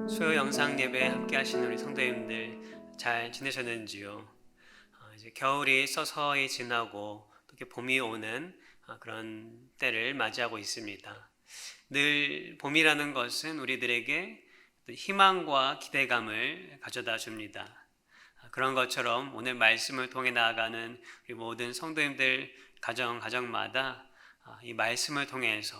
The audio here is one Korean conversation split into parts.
수요 영상 예배 함께 하시는 우리 성도님들 잘 지내셨는지요? 이제 겨울이 서서히 지나고 또 이렇게 봄이 오는 그런 때를 맞이하고 있습니다. 늘 봄이라는 것은 우리들에게 희망과 기대감을 가져다 줍니다. 그런 것처럼 오늘 말씀을 통해 나아가는 우리 모든 성도님들 가정마다 이 말씀을 통해서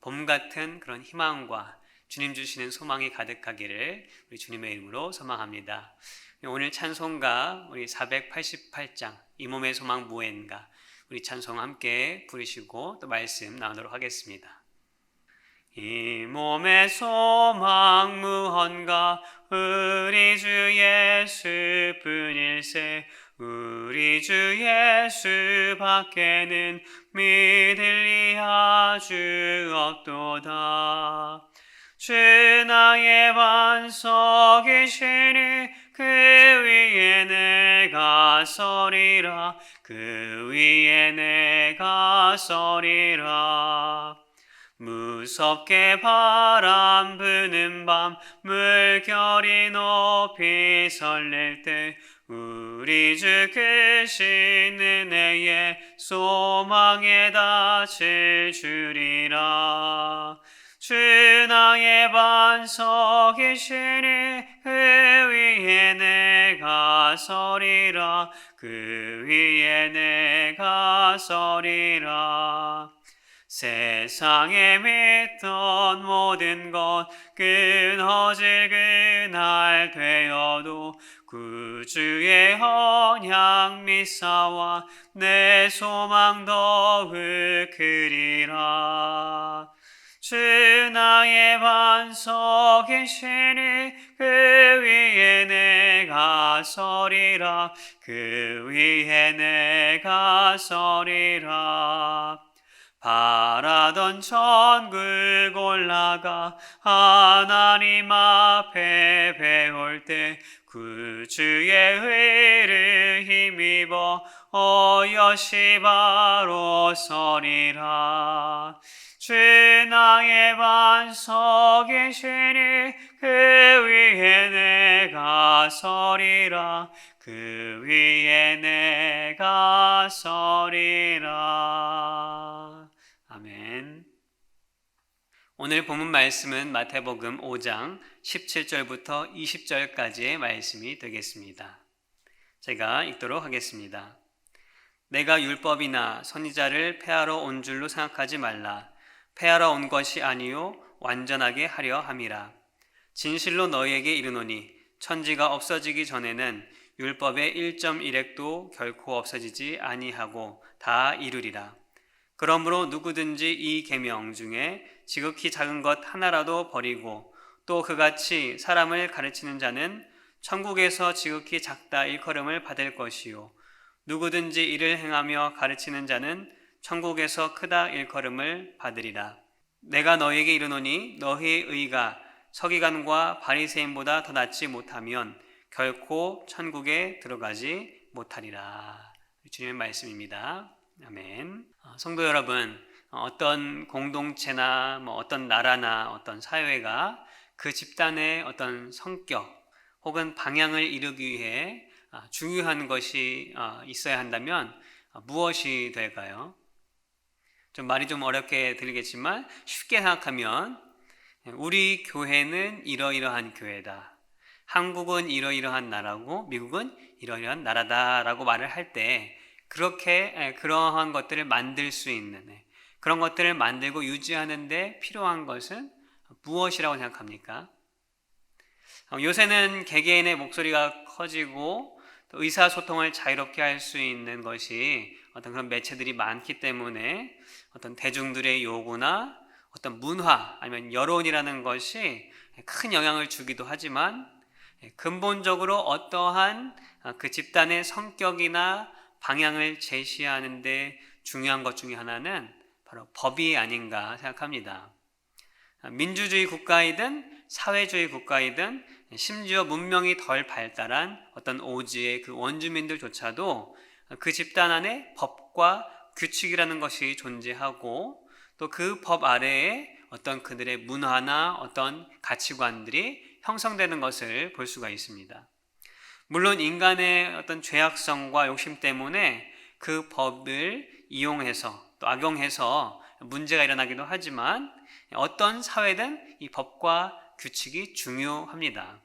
봄 같은 그런 희망과 주님 주시는 소망이 가득하기를 우리 주님의 이름으로 소망합니다. 오늘 찬송가 우리 488장 이 몸의 소망 무엇인가 우리 찬송 함께 부르시고 또 말씀 나누도록 하겠습니다. 이 몸의 소망 무언가 우리 주 예수뿐일세. 우리 주 예수 밖에는 믿을 리 아주 없도다. 주 나의 반석이시니 그 위에 내가 서리라. 그 위에 내가 서리라. 무섭게 바람 부는 밤 물결이 높이 설렐 때 우리 주 크신 은혜의 소망에 닿을 주리라. 주 나의 반석이시니 그 위에 내가 서리라. 그 위에 내가 서리라. 세상에 믿던 모든 것 끊어질 그날 되어도 구주의 언약 미사와 내 소망 더욱 크리라. 주 나의 반석이시니 그 위에 내가 서리라. 그 위에 내가 서리라. 바라던 천국 올라가 하나님 앞에 배울 때 구주의 의를 힘입어 어여시 바로 서리라. 주 나의 반석이시니 그 위에 내가 서리라. 그 위에 내가 서리라. 아멘. 오늘 본문 말씀은 마태복음 5장 17절부터 20절까지의 말씀이 되겠습니다. 제가 읽도록 하겠습니다. 내가 율법이나 선지자를 폐하러 온 줄로 생각하지 말라. 폐하러 온 것이 아니요 완전하게 하려 함이라. 진실로 너희에게 이르노니 천지가 없어지기 전에는 율법의 1.1획도 결코 없어지지 아니하고 다 이루리라. 그러므로 누구든지 이 계명 중에 지극히 작은 것 하나라도 버리고 또 그같이 사람을 가르치는 자는 천국에서 지극히 작다 일컬음을 받을 것이요 누구든지 이를 행하며 가르치는 자는 천국에서 크다 일컬음을 받으리라. 내가 너희에게 이르노니 너희의 의가 서기관과 바리새인보다 더 낫지 못하면 결코 천국에 들어가지 못하리라. 주님의 말씀입니다. 아멘. 성도 여러분, 어떤 공동체나 어떤 나라나 어떤 사회가 그 집단의 어떤 성격 혹은 방향을 이루기 위해 중요한 것이 있어야 한다면 무엇이 될까요? 말이 좀 어렵게 들리겠지만 쉽게 생각하면 우리 교회는 이러이러한 교회다. 한국은 이러이러한 나라고 미국은 이러이러한 나라다라고 말을 할 때 그렇게 그러한 것들을 만들 수 있는 그런 것들을 만들고 유지하는 데 필요한 것은 무엇이라고 생각합니까? 요새는 개개인의 목소리가 커지고 또 의사소통을 자유롭게 할 수 있는 것이 어떤 그런 매체들이 많기 때문에 어떤 대중들의 요구나 어떤 문화 아니면 여론이라는 것이 큰 영향을 주기도 하지만 근본적으로 어떠한 그 집단의 성격이나 방향을 제시하는데 중요한 것 중에 하나는 바로 법이 아닌가 생각합니다. 민주주의 국가이든 사회주의 국가이든 심지어 문명이 덜 발달한 어떤 오지의 그 원주민들조차도 그 집단 안에 법과 규칙이라는 것이 존재하고 또 그 법 아래에 어떤 그들의 문화나 어떤 가치관들이 형성되는 것을 볼 수가 있습니다. 물론 인간의 어떤 죄악성과 욕심 때문에 그 법을 이용해서 또 악용해서 문제가 일어나기도 하지만 어떤 사회든 이 법과 규칙이 중요합니다.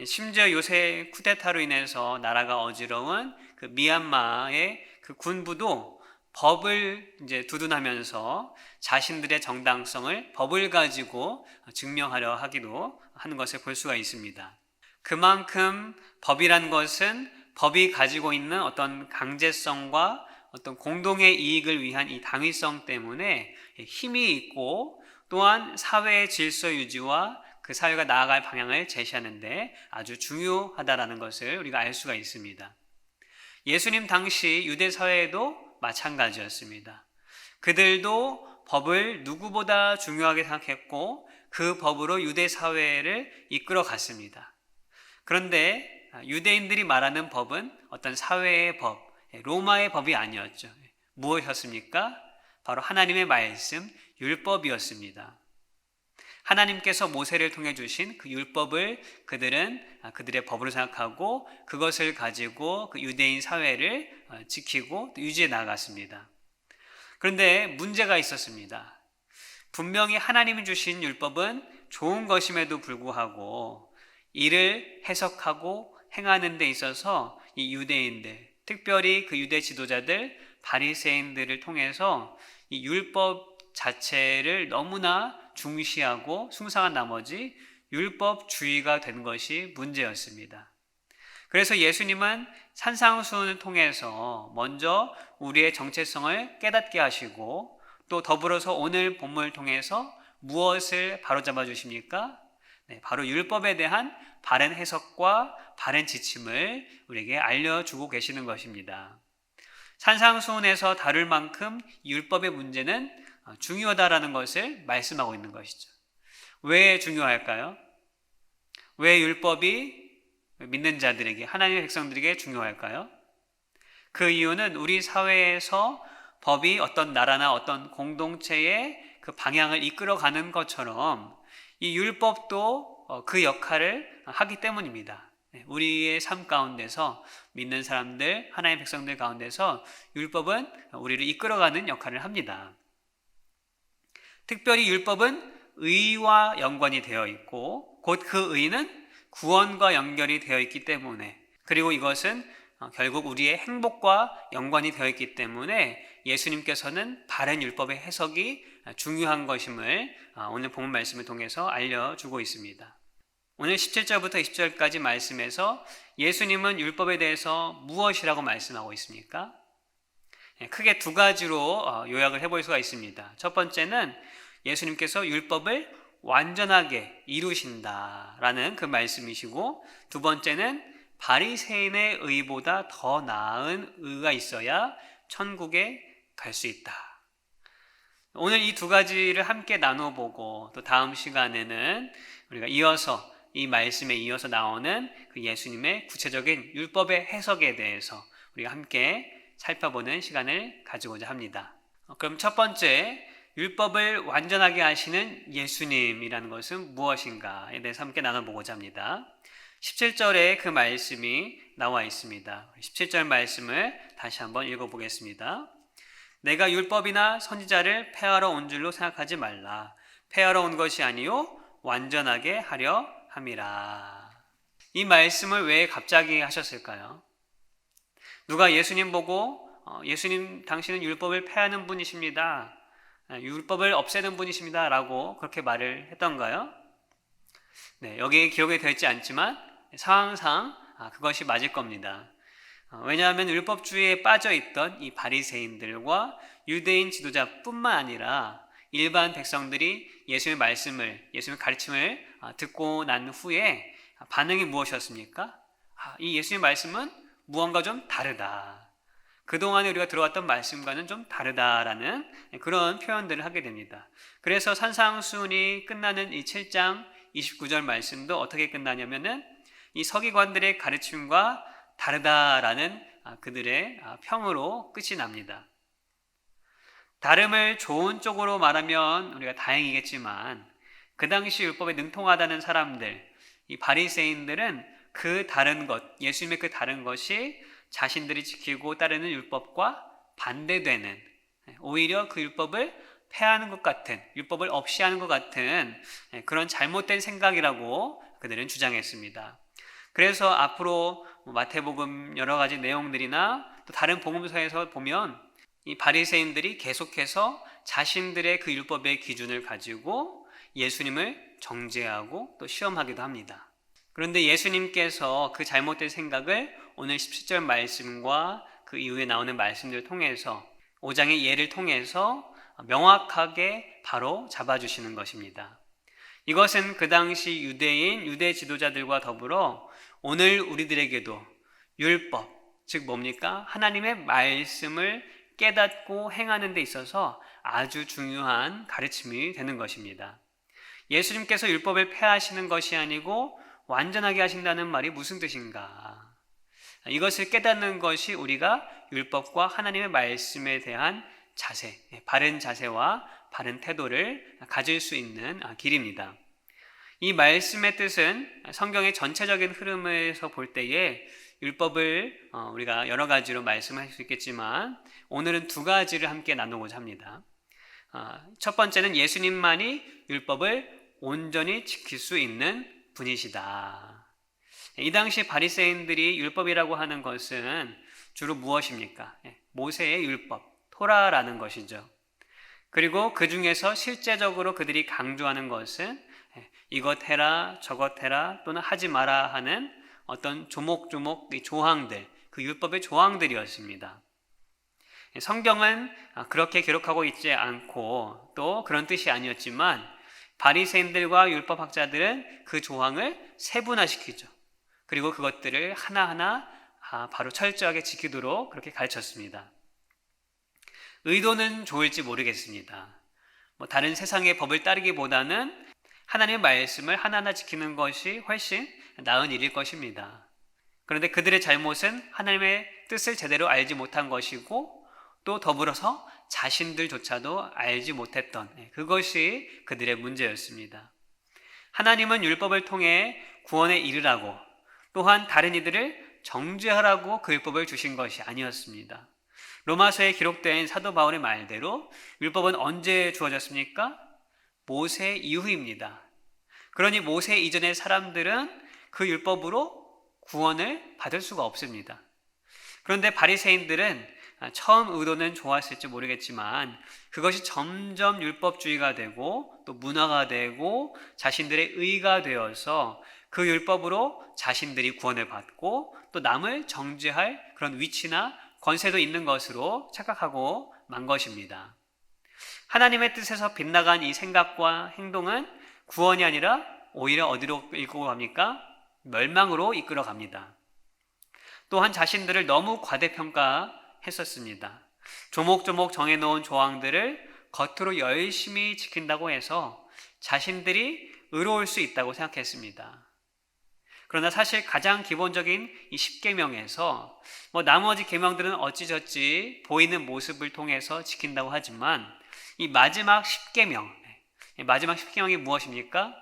심지어 요새 쿠데타로 인해서 나라가 어지러운 그 미얀마의 그 군부도 법을 이제 두둔하면서 자신들의 정당성을 법을 가지고 증명하려 하기도 하는 것을 볼 수가 있습니다. 그만큼 법이란 것은 법이 가지고 있는 어떤 강제성과 어떤 공동의 이익을 위한 이 당위성 때문에 힘이 있고 또한 사회의 질서 유지와 그 사회가 나아갈 방향을 제시하는데 아주 중요하다라는 것을 우리가 알 수가 있습니다. 예수님 당시 유대 사회에도 마찬가지였습니다. 그들도 법을 누구보다 중요하게 생각했고 그 법으로 유대 사회를 이끌어 갔습니다. 그런데 유대인들이 말하는 법은 어떤 사회의 법, 로마의 법이 아니었죠. 무엇이었습니까? 바로 하나님의 말씀, 율법이었습니다. 하나님께서 모세를 통해 주신 그 율법을 그들은 그들의 법으로 생각하고 그것을 가지고 그 유대인 사회를 지키고 유지해 나갔습니다. 그런데 문제가 있었습니다. 분명히 하나님이 주신 율법은 좋은 것임에도 불구하고 이를 해석하고 행하는 데 있어서 이 유대인들, 특별히 그 유대 지도자들, 바리새인들을 통해서 이 율법 자체를 너무나 중시하고 숭상한 나머지 율법주의가 된 것이 문제였습니다. 그래서 예수님은 산상수훈을 통해서 먼저 우리의 정체성을 깨닫게 하시고 또 더불어서 오늘 본문을 통해서 무엇을 바로잡아 주십니까? 바로 율법에 대한 바른 해석과 바른 지침을 우리에게 알려주고 계시는 것입니다. 산상수훈에서 다룰 만큼 율법의 문제는 중요하다라는 것을 말씀하고 있는 것이죠. 왜 중요할까요? 왜 율법이 믿는 자들에게, 하나님의 백성들에게 중요할까요? 그 이유는 우리 사회에서 법이 어떤 나라나 어떤 공동체의 그 방향을 이끌어가는 것처럼 이 율법도 그 역할을 하기 때문입니다. 우리의 삶 가운데서 믿는 사람들, 하나님의 백성들 가운데서 율법은 우리를 이끌어가는 역할을 합니다. 특별히 율법은 의와 연관이 되어 있고 곧 그 의는 구원과 연결이 되어 있기 때문에 그리고 이것은 결국 우리의 행복과 연관이 되어 있기 때문에 예수님께서는 바른 율법의 해석이 중요한 것임을 오늘 본문 말씀을 통해서 알려주고 있습니다. 오늘 17절부터 20절까지 말씀에서 예수님은 율법에 대해서 무엇이라고 말씀하고 있습니까? 크게 두 가지로 요약을 해볼 수가 있습니다. 첫 번째는 예수님께서 율법을 완전하게 이루신다라는 그 말씀이시고 두 번째는 바리새인의 의보다 더 나은 의가 있어야 천국에 갈 수 있다. 오늘 이 두 가지를 함께 나눠보고 또 다음 시간에는 우리가 이어서 이 말씀에 이어서 나오는 그 예수님의 구체적인 율법의 해석에 대해서 우리가 함께 살펴보는 시간을 가지고자 합니다. 그럼 첫 번째, 율법을 완전하게 하시는 예수님이라는 것은 무엇인가에 대해서 함께 나눠보고자 합니다. 17절에 그 말씀이 나와 있습니다. 17절 말씀을 다시 한번 읽어보겠습니다. 내가 율법이나 선지자를 폐하러 온 줄로 생각하지 말라. 폐하러 온 것이 아니요 완전하게 하려 함이라. 이 말씀을 왜 갑자기 하셨을까요? 누가 예수님 보고 예수님 당신은 율법을 폐하는 분이십니다. 율법을 없애는 분이십니다. 라고 그렇게 말을 했던가요? 네, 여기에 기록이 되어 있지 않지만 상황상 그것이 맞을 겁니다. 왜냐하면 율법주의에 빠져있던 이 바리새인들과 유대인 지도자뿐만 아니라 일반 백성들이 예수님의 말씀을, 예수님의 가르침을 듣고 난 후에 반응이 무엇이었습니까? 이 예수님의 말씀은 무언가 좀 다르다. 그동안에 우리가 들어왔던 말씀과는 좀 다르다라는 그런 표현들을 하게 됩니다. 그래서 산상수훈이 끝나는 이 7장 29절 말씀도 어떻게 끝나냐면은 이 서기관들의 가르침과 다르다라는 그들의 평으로 끝이 납니다. 다름을 좋은 쪽으로 말하면 우리가 다행이겠지만 그 당시 율법에 능통하다는 사람들, 이 바리새인들은 그 다른 것, 예수님의 그 다른 것이 자신들이 지키고 따르는 율법과 반대되는, 오히려 그 율법을 폐하는 것 같은, 율법을 없이 하는 것 같은 그런 잘못된 생각이라고 그들은 주장했습니다. 그래서 앞으로 마태복음 여러 가지 내용들이나 또 다른 복음서에서 보면 이 바리새인들이 계속해서 자신들의 그 율법의 기준을 가지고 예수님을 정죄하고 또 시험하기도 합니다. 그런데 예수님께서 그 잘못된 생각을 오늘 17절 말씀과 그 이후에 나오는 말씀들을 통해서 5장의 예를 통해서 명확하게 바로 잡아주시는 것입니다. 이것은 그 당시 유대인, 유대 지도자들과 더불어 오늘 우리들에게도 율법, 즉 뭡니까? 하나님의 말씀을 깨닫고 행하는 데 있어서 아주 중요한 가르침이 되는 것입니다. 예수님께서 율법을 폐하시는 것이 아니고 완전하게 하신다는 말이 무슨 뜻인가? 이것을 깨닫는 것이 우리가 율법과 하나님의 말씀에 대한 자세, 바른 자세와 바른 태도를 가질 수 있는 길입니다. 이 말씀의 뜻은 성경의 전체적인 흐름에서 볼 때에 율법을 우리가 여러 가지로 말씀할 수 있겠지만 오늘은 두 가지를 함께 나누고자 합니다. 첫 번째는 예수님만이 율법을 온전히 지킬 수 있는 분이시다. 이 당시 바리새인들이 율법이라고 하는 것은 주로 무엇입니까? 모세의 율법, 토라라는 것이죠. 그리고 그 중에서 실제적으로 그들이 강조하는 것은 이것 해라, 저것 해라, 또는 하지 마라 하는 어떤 조목조목 조항들, 그 율법의 조항들이었습니다. 성경은 그렇게 기록하고 있지 않고 또 그런 뜻이 아니었지만 바리새인들과 율법학자들은 그 조항을 세분화시키죠. 그리고 그것들을 하나하나 바로 철저하게 지키도록 그렇게 가르쳤습니다. 의도는 좋을지 모르겠습니다. 다른 세상의 법을 따르기보다는 하나님의 말씀을 하나하나 지키는 것이 훨씬 나은 일일 것입니다. 그런데 그들의 잘못은 하나님의 뜻을 제대로 알지 못한 것이고 또 더불어서 자신들조차도 알지 못했던 그것이 그들의 문제였습니다. 하나님은 율법을 통해 구원에 이르라고 또한 다른 이들을 정죄하라고 그 율법을 주신 것이 아니었습니다. 로마서에 기록된 사도 바울의 말대로 율법은 언제 주어졌습니까? 모세 이후입니다. 그러니 모세 이전의 사람들은 그 율법으로 구원을 받을 수가 없습니다. 그런데 바리새인들은 처음 의도는 좋았을지 모르겠지만 그것이 점점 율법주의가 되고 또 문화가 되고 자신들의 의가 되어서 그 율법으로 자신들이 구원을 받고 또 남을 정죄할 그런 위치나 권세도 있는 것으로 착각하고 만 것입니다. 하나님의 뜻에서 빗나간 이 생각과 행동은 구원이 아니라 오히려 어디로 이끌고 갑니까? 멸망으로 이끌어 갑니다. 또한 자신들을 너무 과대평가했었습니다. 조목조목 정해놓은 조항들을 겉으로 열심히 지킨다고 해서 자신들이 의로울 수 있다고 생각했습니다. 그러나 사실 가장 기본적인 이 10계명에서 나머지 계명들은 어찌저찌 보이는 모습을 통해서 지킨다고 하지만 이 마지막 10계명, 마지막 10계명이 무엇입니까?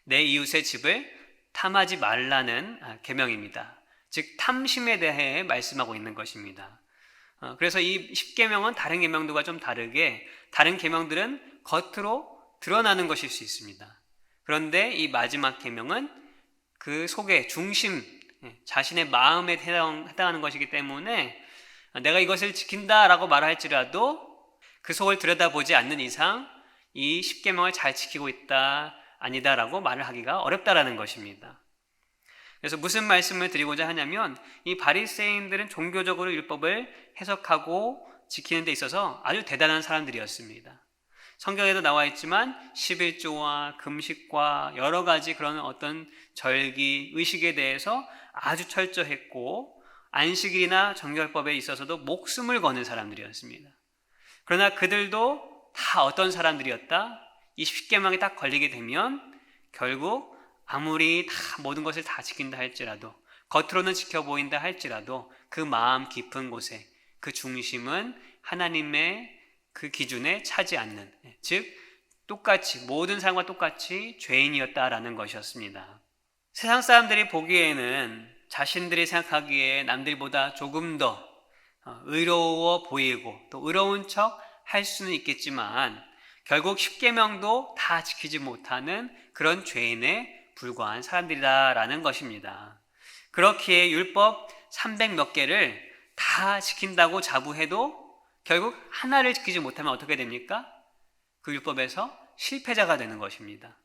내 이웃의 집을 탐하지 말라는 계명입니다. 즉 탐심에 대해 말씀하고 있는 것입니다. 그래서 이 10계명은 다른 계명들과 좀 다르게 다른 계명들은 겉으로 드러나는 것일 수 있습니다. 그런데 이 마지막 계명은 그 속에 중심, 자신의 마음에 해당하는 것이기 때문에 내가 이것을 지킨다라고 말할지라도 그 속을 들여다보지 않는 이상 이 10계명을 잘 지키고 있다, 아니다라고 말을 하기가 어렵다라는 것입니다. 그래서 무슨 말씀을 드리고자 하냐면 이 바리새인들은 종교적으로 율법을 해석하고 지키는 데 있어서 아주 대단한 사람들이었습니다. 성경에도 나와 있지만 11조와 금식과 여러 가지 그런 어떤 절기, 의식에 대해서 아주 철저했고 안식일이나 정결법에 있어서도 목숨을 거는 사람들이었습니다. 그러나 그들도 다 어떤 사람들이었다? 이 10계명에 딱 걸리게 되면 결국 아무리 다 모든 것을 다 지킨다 할지라도 겉으로는 지켜 보인다 할지라도 그 마음 깊은 곳에 그 중심은 하나님의 그 기준에 차지 않는, 즉 똑같이 모든 사람과 똑같이 죄인이었다라는 것이었습니다. 세상 사람들이 보기에는 자신들이 생각하기에 남들보다 조금 더 의로워 보이고 또 의로운 척 할 수는 있겠지만 결국 십계명도 다 지키지 못하는 그런 죄인에 불과한 사람들이다라는 것입니다. 그렇기에 율법 300 몇 개를 다 지킨다고 자부해도 결국 하나를 지키지 못하면 어떻게 됩니까? 그 율법에서 실패자가 되는 것입니다.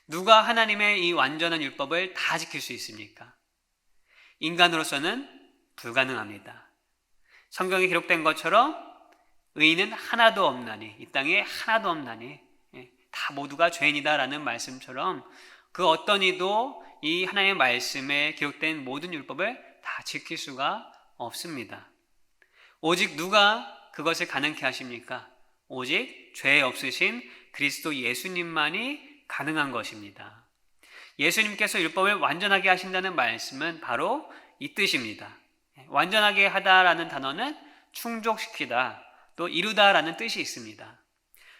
누가 하나님의 이 완전한 율법을 다 지킬 수 있습니까? 인간으로서는 불가능합니다. 성경에 기록된 것처럼 의인은 하나도 없나니, 이 땅에 하나도 없나니, 다 모두가 죄인이다라는 말씀처럼 그 어떤 이도 이 하나님의 말씀에 기록된 모든 율법을 다 지킬 수가 없습니다. 오직 누가 그것을 가능케 하십니까? 오직 죄 없으신 그리스도 예수님만이 가능한 것입니다. 예수님께서 율법을 완전하게 하신다는 말씀은 바로 이 뜻입니다. 완전하게 하다라는 단어는 충족시키다, 또 이루다라는 뜻이 있습니다.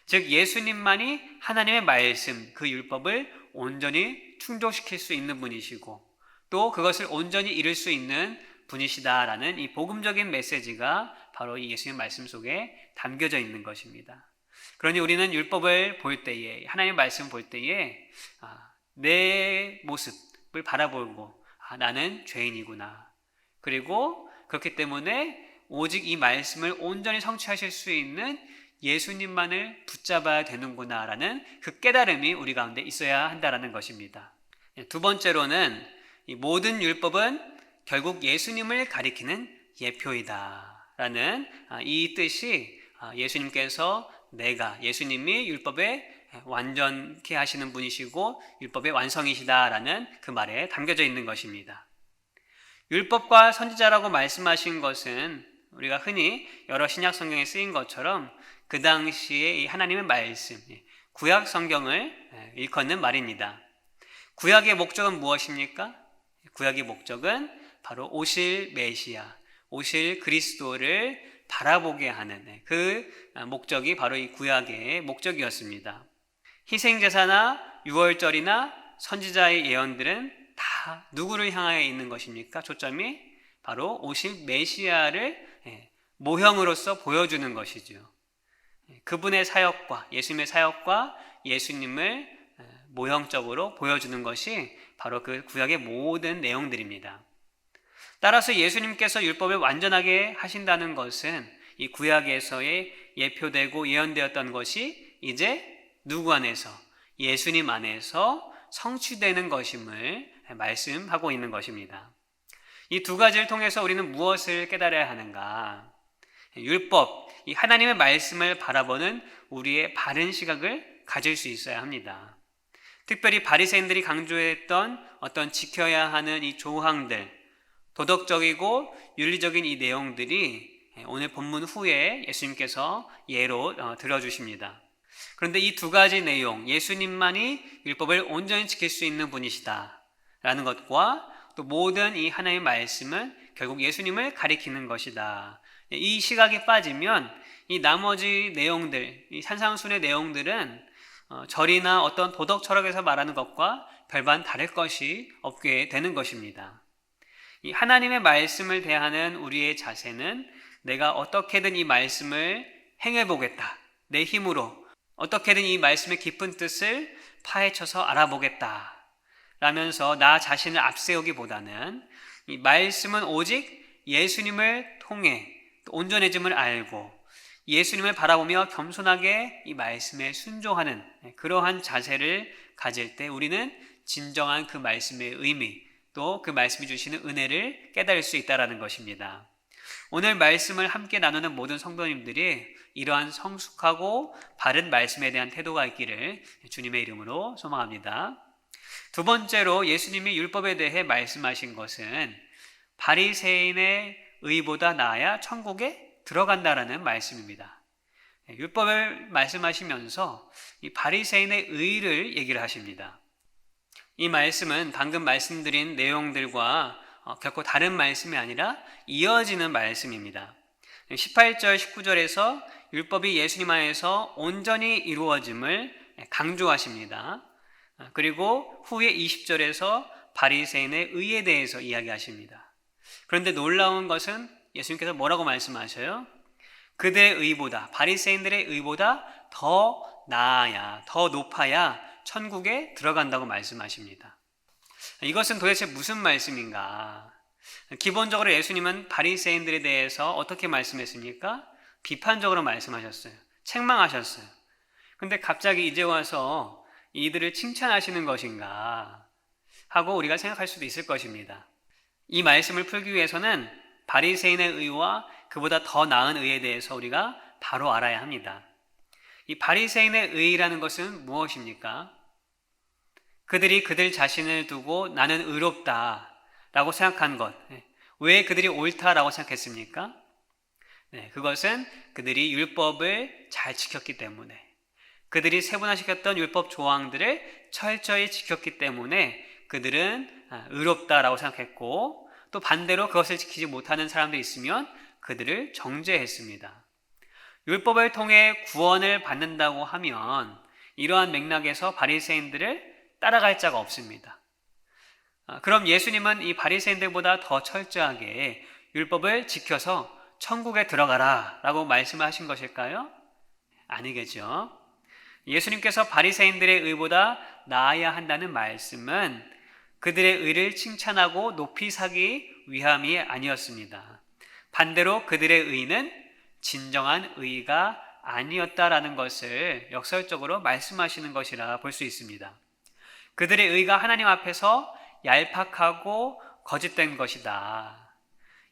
즉 예수님만이 하나님의 말씀, 그 율법을 온전히 충족시킬 수 있는 분이시고 또 그것을 온전히 이룰 수 있는 분이시다라는 이 복음적인 메시지가 바로 이 예수님 말씀 속에 담겨져 있는 것입니다. 그러니 우리는 율법을 볼 때에, 하나님의 말씀을 볼 때에 내 모습을 바라보고 나는 죄인이구나. 그리고 그렇기 때문에 오직 이 말씀을 온전히 성취하실 수 있는 예수님만을 붙잡아야 되는구나 라는 그 깨달음이 우리 가운데 있어야 한다는 것입니다. 두 번째로는 이 모든 율법은 결국 예수님을 가리키는 예표이다 라는 이 뜻이 예수님께서 예수님이 율법에 완전케 하시는 분이시고 율법의 완성이시다라는 그 말에 담겨져 있는 것입니다. 율법과 선지자라고 말씀하신 것은 우리가 흔히 여러 신약 성경에 쓰인 것처럼 그 당시에 이 하나님의 말씀, 구약 성경을 일컫는 말입니다. 구약의 목적은 무엇입니까? 구약의 목적은 바로 오실 메시아, 오실 그리스도를 바라보게 하는 그 목적이 바로 이 구약의 목적이었습니다. 희생제사나 유월절이나 선지자의 예언들은 다 누구를 향하여 있는 것입니까? 초점이 바로 오실 메시아를 모형으로서 보여주는 것이죠. 그분의 사역과 예수님의 사역과 예수님을 모형적으로 보여주는 것이 바로 그 구약의 모든 내용들입니다. 따라서 예수님께서 율법을 완전하게 하신다는 것은 이 구약에서의 예표되고 예언되었던 것이 이제 누구 안에서? 예수님 안에서 성취되는 것임을 말씀하고 있는 것입니다. 이 두 가지를 통해서 우리는 무엇을 깨달아야 하는가? 율법, 이 하나님의 말씀을 바라보는 우리의 바른 시각을 가질 수 있어야 합니다. 특별히 바리새인들이 강조했던 어떤 지켜야 하는 이 조항들, 도덕적이고 윤리적인 이 내용들이 오늘 본문 후에 예수님께서 예로 들어주십니다. 그런데 이 두 가지 내용, 예수님만이 율법을 온전히 지킬 수 있는 분이시다 라는 것과 또 모든 이 하나님의 말씀은 결국 예수님을 가리키는 것이다. 이 시각에 빠지면 이 나머지 내용들, 이 산상순의 내용들은 절이나 어떤 도덕 철학에서 말하는 것과 별반 다를 것이 없게 되는 것입니다. 이 하나님의 말씀을 대하는 우리의 자세는 내가 어떻게든 이 말씀을 행해보겠다. 내 힘으로 어떻게든 이 말씀의 깊은 뜻을 파헤쳐서 알아보겠다. 라면서 나 자신을 앞세우기보다는 이 말씀은 오직 예수님을 통해 온전해짐을 알고 예수님을 바라보며 겸손하게 이 말씀에 순종하는 그러한 자세를 가질 때 우리는 진정한 그 말씀의 의미 또 그 말씀이 주시는 은혜를 깨달을 수 있다는 것입니다. 오늘 말씀을 함께 나누는 모든 성도님들이 이러한 성숙하고 바른 말씀에 대한 태도가 있기를 주님의 이름으로 소망합니다. 두 번째로 예수님이 율법에 대해 말씀하신 것은 바리새인의 의보다 나아야 천국에 들어간다라는 말씀입니다. 율법을 말씀하시면서 이 바리새인의 의를 얘기를 하십니다. 이 말씀은 방금 말씀드린 내용들과 결코 다른 말씀이 아니라 이어지는 말씀입니다. 18절, 19절에서 율법이 예수님 안에서 온전히 이루어짐을 강조하십니다. 그리고 후에 20절에서 바리새인의 의에 대해서 이야기하십니다. 그런데 놀라운 것은 예수님께서 뭐라고 말씀하셔요? 그들의 의보다, 바리새인들의 의보다 더 나아야, 더 높아야 천국에 들어간다고 말씀하십니다. 이것은 도대체 무슨 말씀인가? 기본적으로 예수님은 바리새인들에 대해서 어떻게 말씀했습니까? 비판적으로 말씀하셨어요. 책망하셨어요. 근데 갑자기 이제 와서 이들을 칭찬하시는 것인가 하고 우리가 생각할 수도 있을 것입니다. 이 말씀을 풀기 위해서는 바리새인의 의와 그보다 더 나은 의에 대해서 우리가 바로 알아야 합니다. 이 바리새인의 의라는 것은 무엇입니까? 그들이 그들 자신을 두고 나는 의롭다라고 생각한 것. 왜 그들이 옳다라고 생각했습니까? 그것은 그들이 율법을 잘 지켰기 때문에, 그들이 세분화시켰던 율법 조항들을 철저히 지켰기 때문에 그들은 의롭다라고 생각했고, 또 반대로 그것을 지키지 못하는 사람들이 있으면 그들을 정죄했습니다. 율법을 통해 구원을 받는다고 하면 이러한 맥락에서 바리새인들을 따라갈 자가 없습니다. 그럼 예수님은 이 바리새인들보다 더 철저하게 율법을 지켜서 천국에 들어가라 라고 말씀하신 것일까요? 아니겠죠. 예수님께서 바리새인들의 의보다 나아야 한다는 말씀은 그들의 의를 칭찬하고 높이 사기 위함이 아니었습니다. 반대로 그들의 의는 진정한 의가 아니었다라는 것을 역설적으로 말씀하시는 것이라 볼 수 있습니다. 그들의 의가 하나님 앞에서 얄팍하고 거짓된 것이다.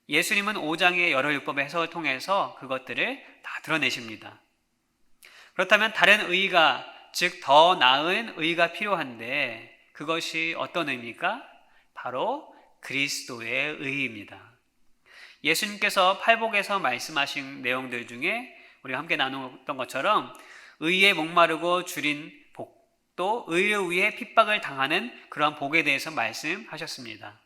예수님은 5장의 여러 율법의 해석을 통해서 그것들을 다 드러내십니다. 그렇다면 다른 의가, 즉 더 나은 의가 필요한데 그것이 어떤 의입니까? 바로 그리스도의 의입니다. 예수님께서 팔복에서 말씀하신 내용들 중에 우리가 함께 나누었던 것처럼 의에 목마르고 줄인 복, 또 의를 위해 핍박을 당하는 그러한 복에 대해서 말씀하셨습니다.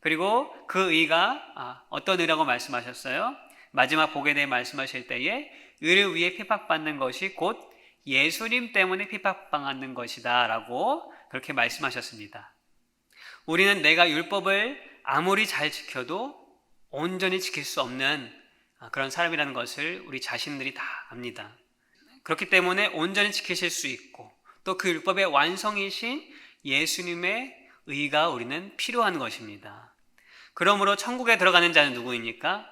그리고 그 의가 어떤 의라고 말씀하셨어요? 마지막 복에 대해 말씀하실 때에 의를 위해 핍박받는 것이 곧 예수님 때문에 핍박받는 것이다 라고 그렇게 말씀하셨습니다. 우리는 내가 율법을 아무리 잘 지켜도 온전히 지킬 수 없는 그런 사람이라는 것을 우리 자신들이 다 압니다. 그렇기 때문에 온전히 지키실 수 있고 또 그 율법의 완성이신 예수님의 의가 우리는 필요한 것입니다. 그러므로 천국에 들어가는 자는 누구입니까?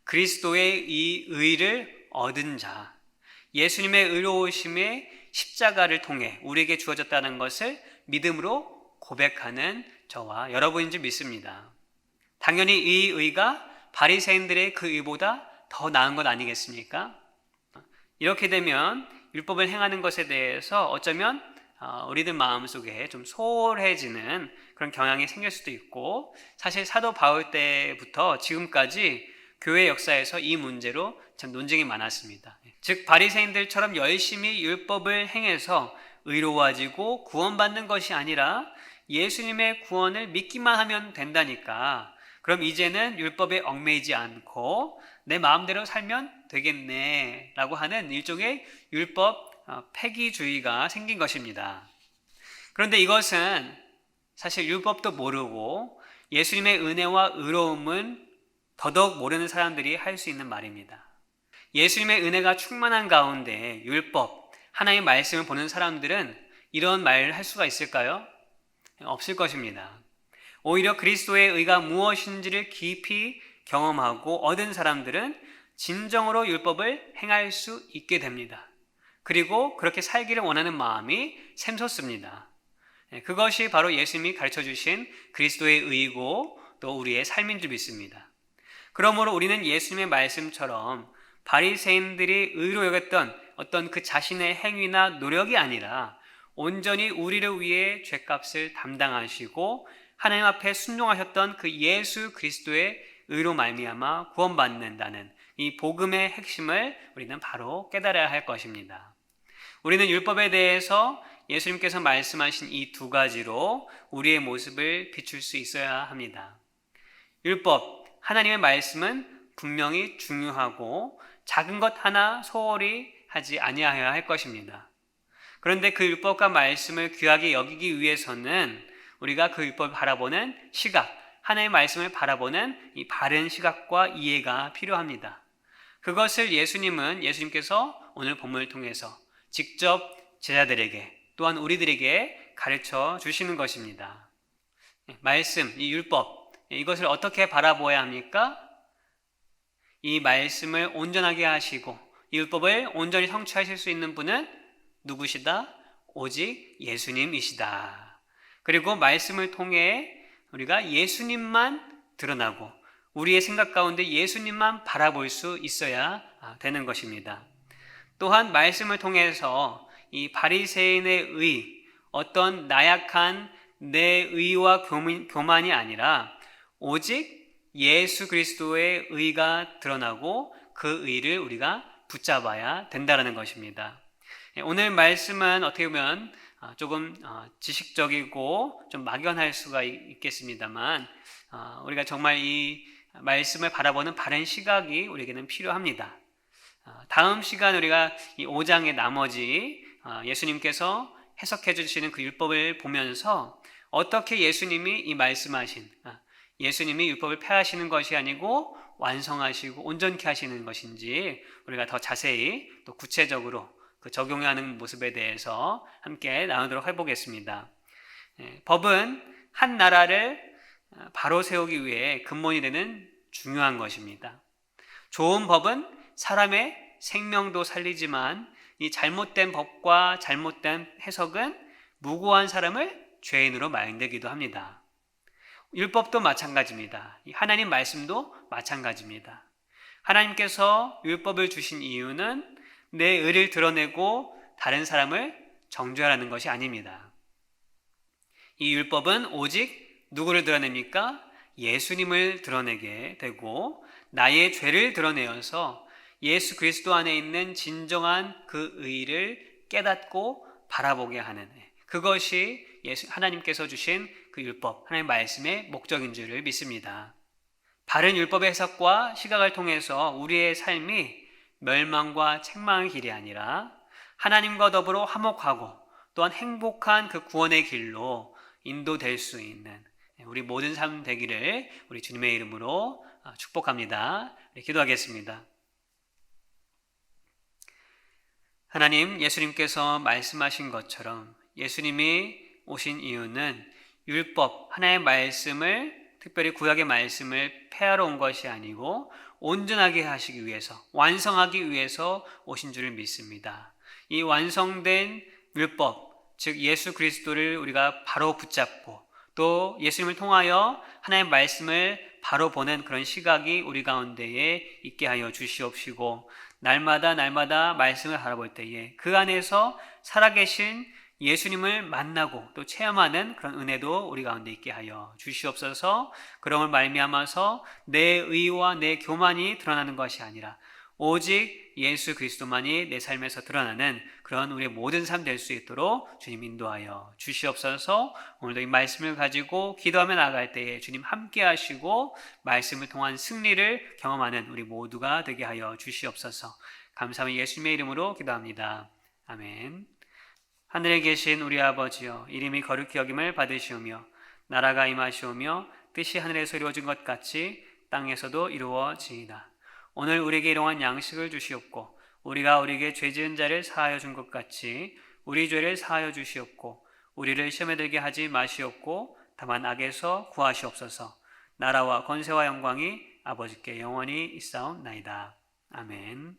그리스도의 이 의를 얻은 자, 예수님의 의로우심의 십자가를 통해 우리에게 주어졌다는 것을 믿음으로 고백하는 저와 여러분인 줄 믿습니다. 당연히 이 의가 바리새인들의 그 의보다 더 나은 것 아니겠습니까? 이렇게 되면 율법을 행하는 것에 대해서 어쩌면 우리들 마음속에 좀 소홀해지는 그런 경향이 생길 수도 있고, 사실 사도 바울 때부터 지금까지 교회 역사에서 이 문제로 참 논쟁이 많았습니다. 즉 바리새인들처럼 열심히 율법을 행해서 의로워지고 구원받는 것이 아니라 예수님의 구원을 믿기만 하면 된다니까, 그럼 이제는 율법에 얽매이지 않고 내 마음대로 살면 되겠네 라고 하는 일종의 율법 폐기주의가 생긴 것입니다. 그런데 이것은 사실 율법도 모르고 예수님의 은혜와 의로움은 더더욱 모르는 사람들이 할 수 있는 말입니다. 예수님의 은혜가 충만한 가운데 율법, 하나님의 말씀을 보는 사람들은 이런 말을 할 수가 있을까요? 없을 것입니다. 오히려 그리스도의 의가 무엇인지를 깊이 경험하고 얻은 사람들은 진정으로 율법을 행할 수 있게 됩니다. 그리고 그렇게 살기를 원하는 마음이 샘솟습니다. 그것이 바로 예수님이 가르쳐 주신 그리스도의 의이고 또 우리의 삶인 줄 믿습니다. 그러므로 우리는 예수님의 말씀처럼 바리새인들이 의로 여겼던 어떤 그 자신의 행위나 노력이 아니라 온전히 우리를 위해 죗값을 담당하시고 하나님 앞에 순종하셨던 그 예수 그리스도의 의로 말미암아 구원받는다는 이 복음의 핵심을 우리는 바로 깨달아야 할 것입니다. 우리는 율법에 대해서 예수님께서 말씀하신 이 두 가지로 우리의 모습을 비출 수 있어야 합니다. 율법, 하나님의 말씀은 분명히 중요하고 작은 것 하나 소홀히 하지 아니하여야 할 것입니다. 그런데 그 율법과 말씀을 귀하게 여기기 위해서는 우리가 그 율법을 바라보는 시각, 하나님의 말씀을 바라보는 이 바른 시각과 이해가 필요합니다. 그것을 예수님께서 오늘 본문을 통해서 직접 제자들에게 또한 우리들에게 가르쳐 주시는 것입니다. 말씀, 이 율법, 이것을 어떻게 바라보아야 합니까? 이 말씀을 온전하게 하시고 이 율법을 온전히 성취하실 수 있는 분은 누구시다? 오직 예수님이시다. 그리고 말씀을 통해 우리가 예수님만 드러나고 우리의 생각 가운데 예수님만 바라볼 수 있어야 되는 것입니다. 또한 말씀을 통해서 이 바리새인의 의, 어떤 나약한 내 의와 교만이 아니라 오직 예수 그리스도의 의가 드러나고 그 의를 우리가 붙잡아야 된다는 것입니다. 오늘 말씀은 어떻게 보면 조금 지식적이고 좀 막연할 수가 있겠습니다만 우리가 정말 이 말씀을 바라보는 바른 시각이 우리에게는 필요합니다. 다음 시간 우리가 이 5장의 나머지 예수님께서 해석해 주시는 그 율법을 보면서 어떻게 예수님이 이 말씀하신 예수님이 율법을 폐하시는 것이 아니고 완성하시고 온전케 하시는 것인지 우리가 더 자세히 또 구체적으로 그 적용하는 모습에 대해서 함께 나누도록 해보겠습니다. 법은 한 나라를 바로 세우기 위해 근본이 되는 중요한 것입니다. 좋은 법은 사람의 생명도 살리지만 이 잘못된 법과 잘못된 해석은 무고한 사람을 죄인으로 만들기도 합니다. 율법도 마찬가지입니다. 하나님 말씀도 마찬가지입니다. 하나님께서 율법을 주신 이유는 내 의를 드러내고 다른 사람을 정죄하라는 것이 아닙니다. 이 율법은 오직 누구를 드러냅니까? 예수님을 드러내게 되고 나의 죄를 드러내어서 예수 그리스도 안에 있는 진정한 그 의를 깨닫고 바라보게 하는 그것이 하나님께서 주신 그 율법, 하나님의 말씀의 목적인 줄을 믿습니다. 바른 율법의 해석과 시각을 통해서 우리의 삶이 멸망과 책망의 길이 아니라 하나님과 더불어 화목하고 또한 행복한 그 구원의 길로 인도될 수 있는 우리 모든 삶 되기를 우리 주님의 이름으로 축복합니다. 기도하겠습니다. 하나님, 예수님께서 말씀하신 것처럼 예수님이 오신 이유는 율법, 하나님의 말씀을 특별히 구약의 말씀을 폐하러 온 것이 아니고 온전하게 하시기 위해서, 완성하기 위해서 오신 줄을 믿습니다. 이 완성된 율법, 즉 예수 그리스도를 우리가 바로 붙잡고 또 예수님을 통하여 하나님의 말씀을 바로 보는 그런 시각이 우리 가운데에 있게 하여 주시옵시고 날마다 말씀을 바라볼 때에 그 안에서 살아계신 예수님을 만나고 또 체험하는 그런 은혜도 우리 가운데 있게 하여 주시옵소서. 그럼을 말미암아서 내 의와 내 교만이 드러나는 것이 아니라 오직 예수 그리스도만이 내 삶에서 드러나는 그런 우리의 모든 삶 될 수 있도록 주님 인도하여 주시옵소서. 오늘도 이 말씀을 가지고 기도하며 나아갈 때에 주님 함께 하시고 말씀을 통한 승리를 경험하는 우리 모두가 되게 하여 주시옵소서. 감사하며 예수님의 이름으로 기도합니다. 아멘. 하늘에 계신 우리 아버지여, 이름이 거룩히 여김을 받으시오며 나라가 임하시오며 뜻이 하늘에서 이루어진 것 같이 땅에서도 이루어지이다. 오늘 우리에게 일용할 양식을 주시옵고 우리가 우리에게 죄 지은 자를 사하여 준 것 같이 우리 죄를 사하여 주시옵고 우리를 시험에 들게 하지 마시옵고 다만 악에서 구하시옵소서. 나라와 권세와 영광이 아버지께 영원히 있사옵나이다. 아멘.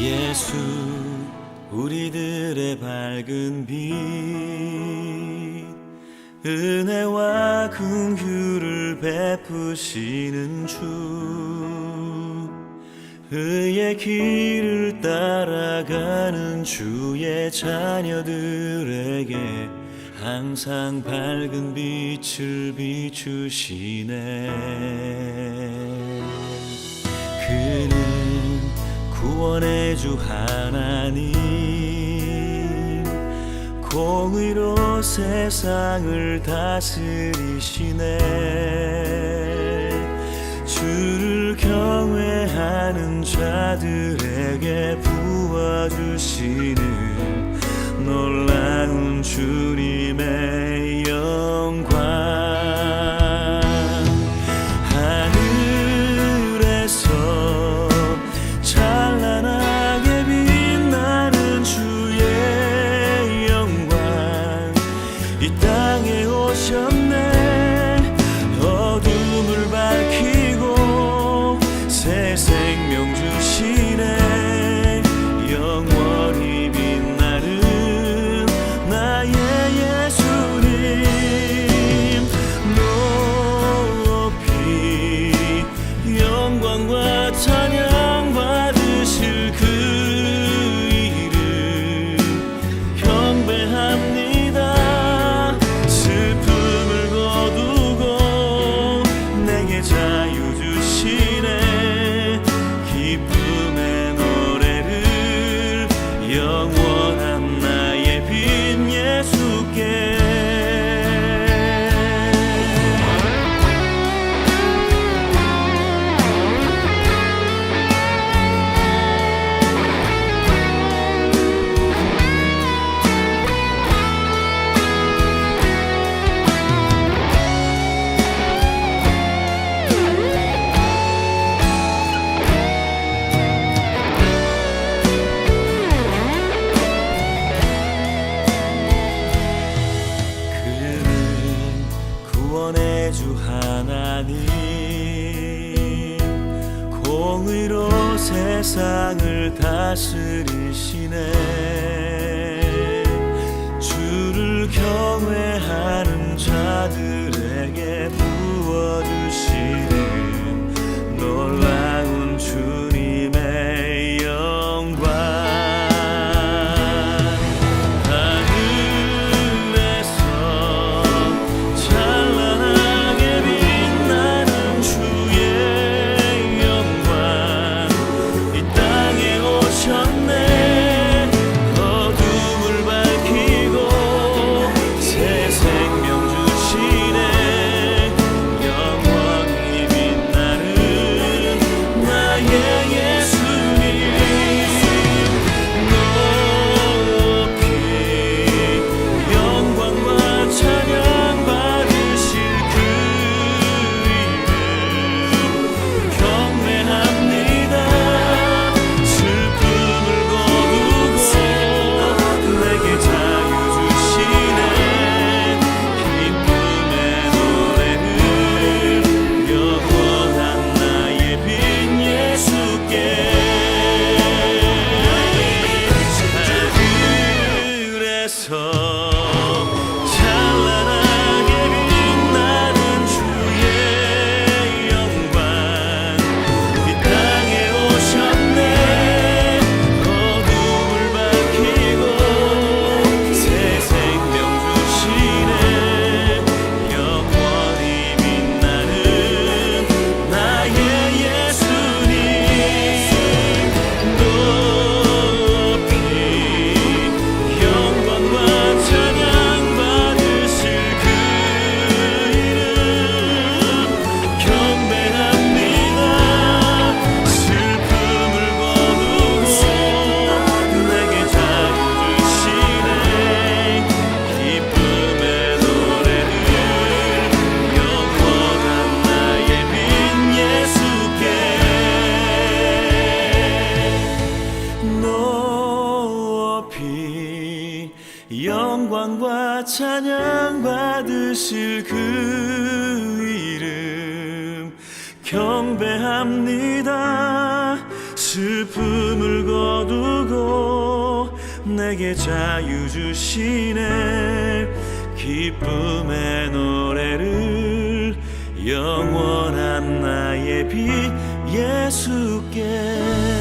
예수 우리들의 밝은 빛 은혜와 긍휼을 베푸시는 주 의의 길을 따라가는 주의 자녀들에게 항상 밝은 빛을 비추시네. 그는 구원의 주 하나님, 공의로 세상을 다스리시네. 주를 경외하는 자들에게 부어주시는 놀라운 주님의 영광. 하늘에서 찬란하게 빛나는 주의 영광, 이 땅에 오셨네. 어둠을 밝히고 새 생명 주시네. 영원히 빛나는 나의 예수님, 높이 영광과 찬양 받으실 그 이름 경배합니다. 슬픔을 거두고 내게 자유 주시네. 기쁨의 노래를 영원한 나의 빈 예수께. 그는 구원의 주 하나님, 공의로 세상을 다스리시네. 주를 경외하는 자들에게 부어주시는 놀라운 주님의 영광. 하늘에서 찬란하게 빛나는 주의 영광, 이 땅에 오셨네. 어둠을 밝히고 새 생명 주시네. 영원히 빛나는 나의 예수님, 높이 영광과 찬양 받으실 그 이름 경배합니다. 슬픔을 거두고 내게 자유 주시네. 기쁨의 노래를 영원한 나의 빈 예수께. 하늘에서 찬란하게 빛나는 주의 영광, 이 땅에 오셨네. 어둠을 밝히고 새 생명 주시네. 영원히 빛나는 나의 예수님, 높이 영광과 찬양 받으실 그 이름 경배합니다. 슬픔을 거두고 내게 자유 주시네. 기쁨의 노래를 영원한 나의 빈 예수께. 높이 영광과 찬양 받으실 그 이름 경배합니다. 슬픔을 거두고 내게 자유 주시네. 기쁨의 노래를 영원한 나의 빛 예수께.